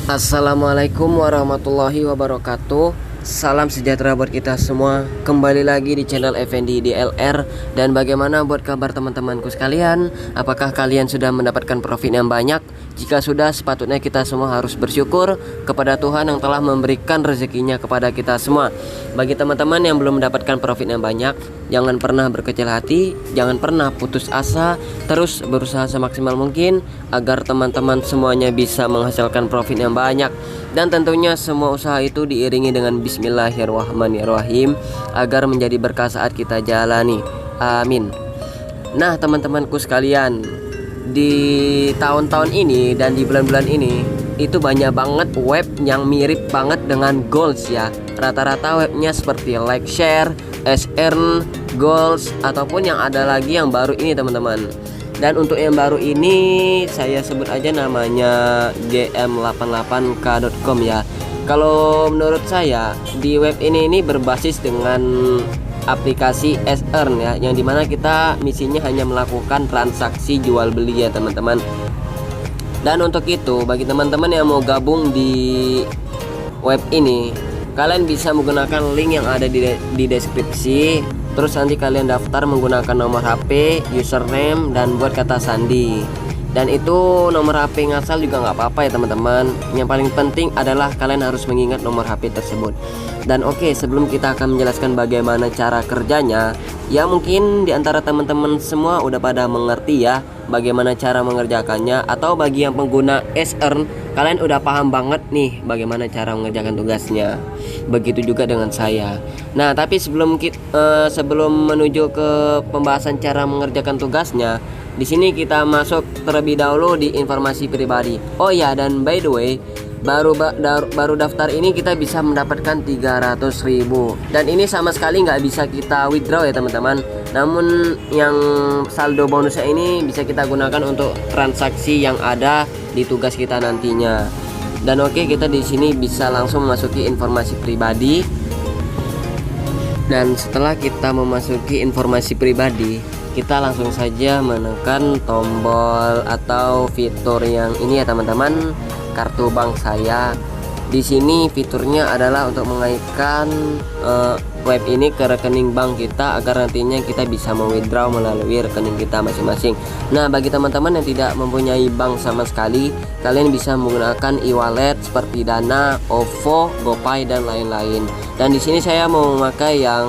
Assalamualaikum warahmatullahi wabarakatuh. Salam sejahtera buat kita semua. Kembali lagi di channel Effendi DLR. Dan bagaimana buat kabar teman-temanku sekalian? Apakah kalian sudah mendapatkan profit yang banyak? Jika sudah, sepatutnya kita semua harus bersyukur kepada Tuhan yang telah memberikan rezekinya kepada kita semua. Bagi teman-teman yang belum mendapatkan profit yang banyak, jangan pernah berkecil hati, jangan pernah putus asa, terus berusaha semaksimal mungkin agar teman-teman semuanya bisa menghasilkan profit yang banyak. Dan tentunya semua usaha itu diiringi dengan bismillahirrahmanirrahim agar menjadi berkah saat kita jalani. Amin. Nah, teman-temanku sekalian, di tahun-tahun ini dan di bulan-bulan ini itu banyak banget web yang mirip banget dengan goals ya. Rata-rata webnya seperti like, share, earn, goals, ataupun yang ada lagi yang baru ini teman-teman. Dan untuk yang baru ini saya sebut aja namanya gm88k.com ya. Kalau menurut saya di web ini berbasis dengan aplikasi earn ya, yang dimana kita misinya hanya melakukan transaksi jual beli ya teman-teman. Dan untuk itu bagi teman-teman yang mau gabung di web ini, kalian bisa menggunakan link yang ada di deskripsi. Terus nanti kalian daftar menggunakan nomor HP, username, dan buat kata sandi. Dan itu nomor HP ngasal juga nggak apa-apa ya teman-teman. Yang paling penting adalah kalian harus mengingat nomor HP tersebut. Dan oke, sebelum kita akan menjelaskan bagaimana cara kerjanya, ya mungkin diantara teman-teman semua udah pada mengerti ya bagaimana cara mengerjakannya. Atau bagi yang pengguna earn, kalian udah paham banget nih bagaimana cara mengerjakan tugasnya. Begitu juga dengan saya. Nah, tapi sebelum menuju ke pembahasan cara mengerjakan tugasnya, di sini kita masuk terlebih dahulu di informasi pribadi. Oh ya, dan by the way, baru daftar ini kita bisa mendapatkan 300.000. Dan ini sama sekali nggak bisa kita withdraw ya teman-teman. Namun yang saldo bonusnya ini bisa kita gunakan untuk transaksi yang ada di tugas kita nantinya. Dan oke, kita di sini bisa langsung memasuki informasi pribadi. Dan setelah kita memasuki informasi pribadi, kita langsung saja menekan tombol atau fitur yang ini ya teman-teman, kartu bank saya. Di sini fiturnya adalah untuk mengaitkan web ini ke rekening bank kita agar nantinya kita bisa mewithdraw melalui rekening kita masing-masing. Nah, bagi teman-teman yang tidak mempunyai bank sama sekali, kalian bisa menggunakan e-wallet seperti Dana, OVO, GoPay, dan lain-lain. Dan di sini saya mau memakai yang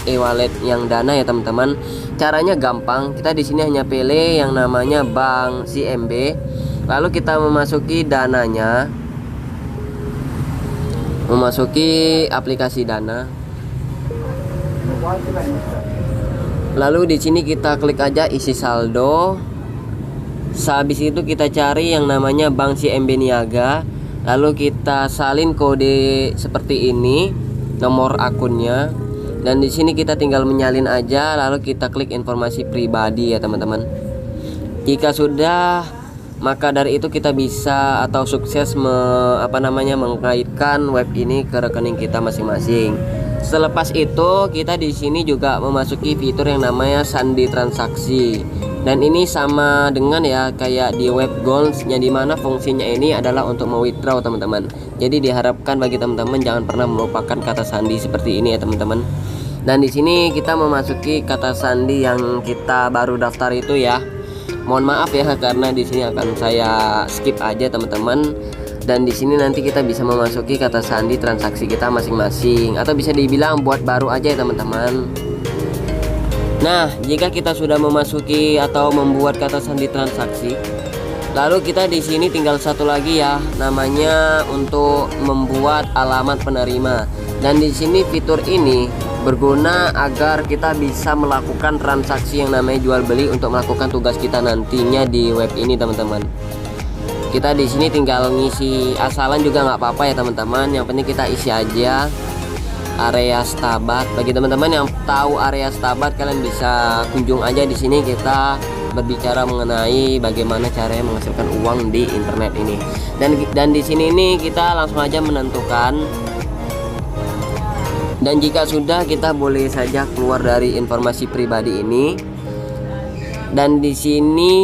e-wallet yang Dana ya teman-teman. Caranya gampang. Kita di sini hanya pilih yang namanya Bank CMB. Lalu kita memasuki dananya, memasuki aplikasi Dana. Lalu di sini kita klik aja isi saldo. Sehabis itu kita cari yang namanya Bank CMB Niaga. Lalu kita salin kode seperti ini, nomor akunnya. Dan di sini kita tinggal menyalin aja, lalu kita klik informasi pribadi ya teman-teman. Jika sudah, maka dari itu kita bisa atau sukses mengaitkan web ini ke rekening kita masing-masing. Selepas itu kita di sini juga memasuki fitur yang namanya sandi transaksi. Dan ini sama dengan ya kayak di web goals, yang dimana fungsinya ini adalah untuk mewithdraw teman-teman. Jadi diharapkan bagi teman-teman jangan pernah melupakan kata sandi seperti ini ya teman-teman. Dan di sini kita memasuki kata sandi yang kita baru daftar itu ya. Mohon maaf ya karena di sini akan saya skip aja teman-teman. Dan di sini nanti kita bisa memasuki kata sandi transaksi kita masing-masing, atau bisa dibilang buat baru aja ya teman-teman. Nah, jika kita sudah memasuki atau membuat kata sandi transaksi, lalu kita di sini tinggal satu lagi ya, namanya untuk membuat alamat penerima. Dan di sini fitur ini berguna agar kita bisa melakukan transaksi yang namanya jual beli untuk melakukan tugas kita nantinya di web ini teman-teman. Kita di sini tinggal ngisi asalan juga nggak apa-apa ya teman-teman. Yang penting kita isi aja area Stabat. Bagi teman-teman yang tahu area Stabat, kalian bisa kunjung aja di sini. Kita berbicara mengenai bagaimana caranya menghasilkan uang di internet ini. Dan di sini ini kita langsung aja menentukan. Dan jika sudah, kita boleh saja keluar dari informasi pribadi ini. Dan di sini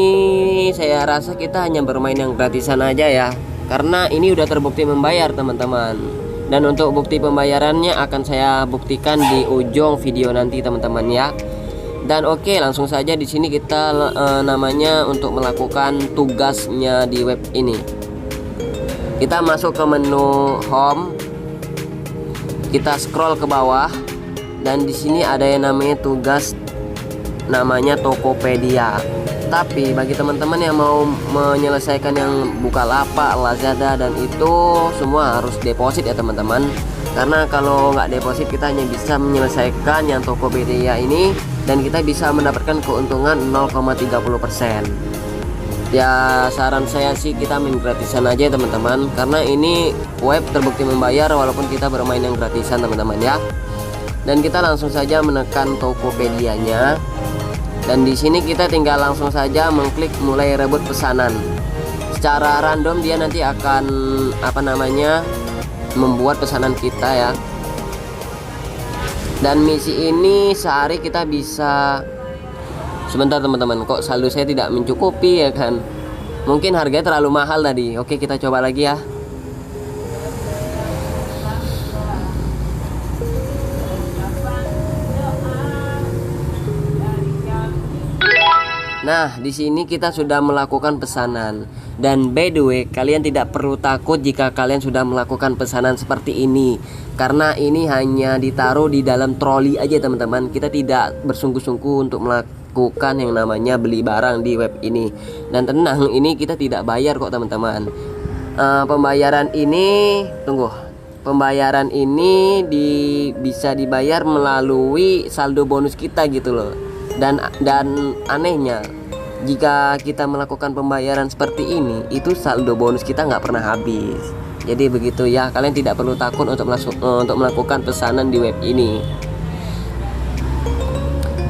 saya rasa kita hanya bermain yang gratisan aja ya. karena ini udah terbukti membayar teman-teman. Dan untuk bukti pembayarannya akan saya buktikan di ujung video nanti teman-teman ya. Dan oke, langsung saja di sini kita namanya untuk melakukan tugasnya di web ini. Kita masuk ke menu home, kita scroll ke bawah, dan di sini ada yang namanya tugas namanya Tokopedia. Tapi bagi teman-teman yang mau menyelesaikan yang Bukalapak, Lazada, dan itu semua harus deposit ya teman-teman. Karena kalau nggak deposit kita hanya bisa menyelesaikan yang Tokopedia ini, dan kita bisa mendapatkan keuntungan 0,30%. Ya saran saya sih kita main gratisan aja teman-teman, karena ini web terbukti membayar walaupun kita bermain yang gratisan teman-teman ya. Dan kita langsung saja menekan Tokopedia-nya. Dan di sini kita tinggal langsung saja mengklik mulai rebut pesanan. Secara random dia nanti akan membuat pesanan kita ya. Dan misi ini sehari kita bisa, sebentar teman-teman, kok saldo saya tidak mencukupi ya kan. Mungkin harganya terlalu mahal tadi. Oke, kita coba lagi ya. Nah, di sini kita sudah melakukan pesanan. Dan by the way, kalian tidak perlu takut jika kalian sudah melakukan pesanan seperti ini, karena ini hanya ditaruh di dalam troli aja teman-teman. Kita tidak bersungguh-sungguh untuk melakukan yang namanya beli barang di web ini. Dan tenang, ini kita tidak bayar kok teman-teman. Pembayaran ini bisa dibayar melalui saldo bonus kita gitu loh. Dan anehnya, jika kita melakukan pembayaran seperti ini, itu saldo bonus kita nggak pernah habis. Jadi begitu ya, kalian tidak perlu takut untuk melakukan pesanan di web ini.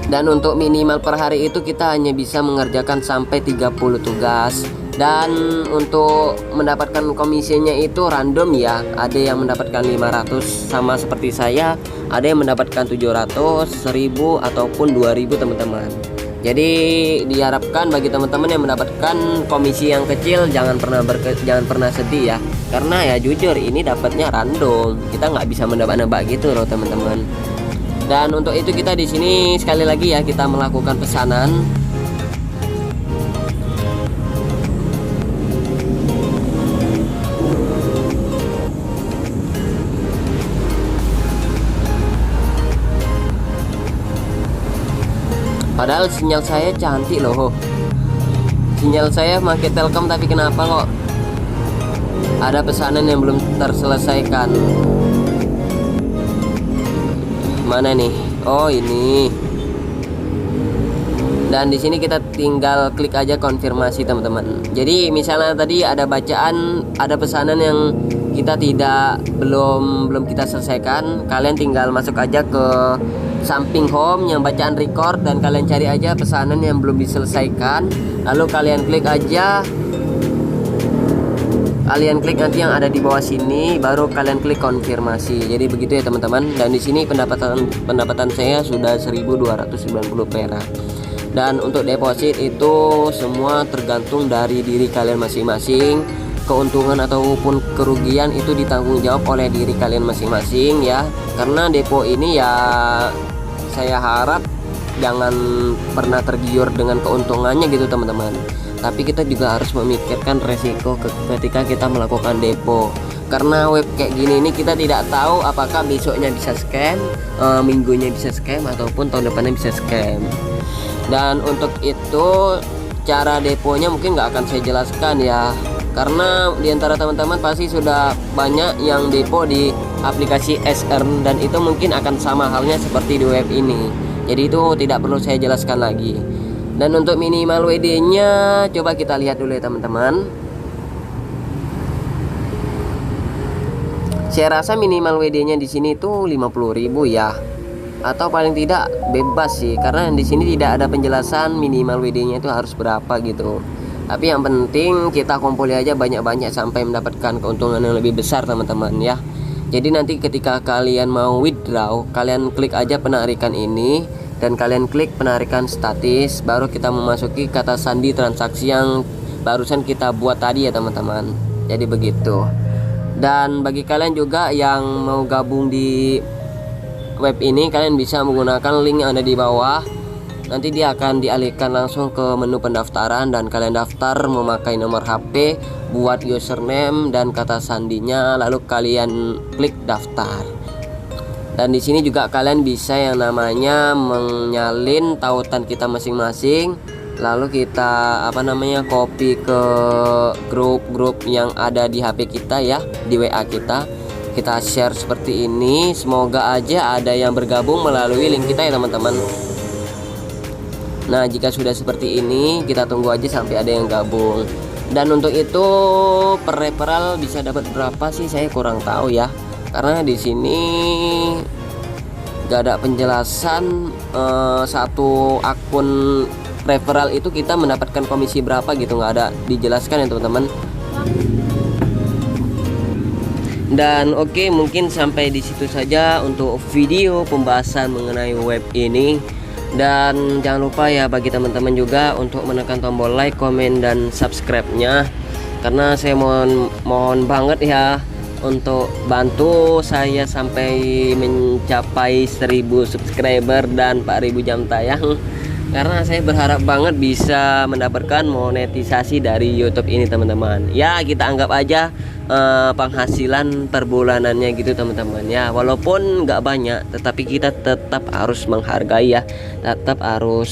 Dan untuk minimal per hari itu kita hanya bisa mengerjakan sampai 30 tugas. Dan untuk mendapatkan komisinya itu random ya. Ada yang mendapatkan 500 sama seperti saya, ada yang mendapatkan 700, 1000 ataupun 2000 teman-teman. Jadi diharapkan bagi teman-teman yang mendapatkan komisi yang kecil jangan pernah sedih ya. Karena ya jujur ini dapatnya random. Kita nggak bisa menebak-nebak gitu loh teman-teman. Dan untuk itu kita di sini sekali lagi ya kita melakukan pesanan. Padahal sinyal saya cantik loh. Sinyal saya pakai Telkom, tapi kenapa kok ada pesanan yang belum terselesaikan? Mana nih? Oh, ini. Dan di sini kita tinggal klik aja konfirmasi teman-teman. Jadi misalnya tadi ada bacaan, ada pesanan yang kita belum kita selesaikan, kalian tinggal masuk aja ke samping home yang bacaan record, dan kalian cari aja pesanan yang belum diselesaikan, lalu kalian klik aja, kalian klik nanti yang ada di bawah sini, baru kalian klik konfirmasi. Jadi begitu ya teman-teman. Dan di sini pendapatan saya sudah 1290 perak. Dan untuk deposit itu semua tergantung dari diri kalian masing-masing. Keuntungan ataupun kerugian itu ditanggung jawab oleh diri kalian masing-masing ya. Karena depo ini ya saya harap jangan pernah tergiur dengan keuntungannya gitu teman-teman. Tapi kita juga harus memikirkan resiko ketika kita melakukan depo. Karena web kayak gini ini kita tidak tahu apakah besoknya bisa scam, minggunya bisa scam, ataupun tahun depannya bisa scam. Dan untuk itu cara deponya mungkin nggak akan saya jelaskan ya, karena diantara teman-teman pasti sudah banyak yang depo di aplikasi SEarn, dan itu mungkin akan sama halnya seperti di web ini. Jadi itu tidak perlu saya jelaskan lagi. Dan untuk minimal WD nya coba kita lihat dulu ya teman-teman. Saya rasa minimal WD nya di sini itu 50.000 ya, atau paling tidak bebas sih, karena di sini tidak ada penjelasan minimal WD nya itu harus berapa gitu. Tapi yang penting kita kumpul aja banyak-banyak sampai mendapatkan keuntungan yang lebih besar teman-teman ya. Jadi nanti ketika kalian mau withdraw, kalian klik aja penarikan ini, dan kalian klik penarikan statis, baru kita memasuki kata sandi transaksi yang barusan kita buat tadi ya teman-teman. Jadi begitu. Dan bagi kalian juga yang mau gabung di web ini, kalian bisa menggunakan link yang ada di bawah. Nanti dia akan dialihkan langsung ke menu pendaftaran dan kalian daftar memakai nomor HP, buat username dan kata sandinya, lalu kalian klik daftar. Dan di sini juga kalian bisa yang namanya menyalin tautan kita masing-masing. Lalu kita copy ke grup-grup yang ada di HP kita ya, di WA kita. Kita share seperti ini. Semoga aja ada yang bergabung melalui link kita ya teman-teman. Nah, jika sudah seperti ini, kita tunggu aja sampai ada yang gabung. Dan untuk itu per referral bisa dapat berapa sih? Saya kurang tahu ya. Karena di sini gak ada penjelasan satu akun referral itu kita mendapatkan komisi berapa gitu, nggak ada dijelaskan ya teman-teman. Dan oke, mungkin sampai di situ saja untuk video pembahasan mengenai web ini. Dan jangan lupa ya bagi teman-teman juga untuk menekan tombol like, komen, dan subscribe-nya, karena saya mohon banget ya untuk bantu saya sampai mencapai 1000 subscriber dan 4000 jam tayang, karena saya berharap banget bisa mendapatkan monetisasi dari YouTube ini teman-teman. Ya, kita anggap aja penghasilan per bulanannya gitu teman-teman ya. Walaupun nggak banyak, tetapi kita tetap harus menghargai ya, tetap harus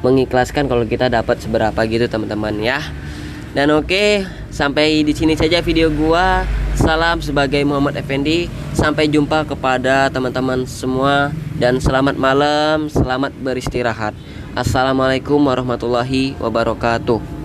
mengikhlaskan kalau kita dapat seberapa gitu teman-teman ya. Dan oke, sampai di sini saja video gua. Salam sebagai Muhammad Effendi. Sampai jumpa kepada teman-teman semua dan selamat malam, selamat beristirahat. Assalamualaikum warahmatullahi wabarakatuh.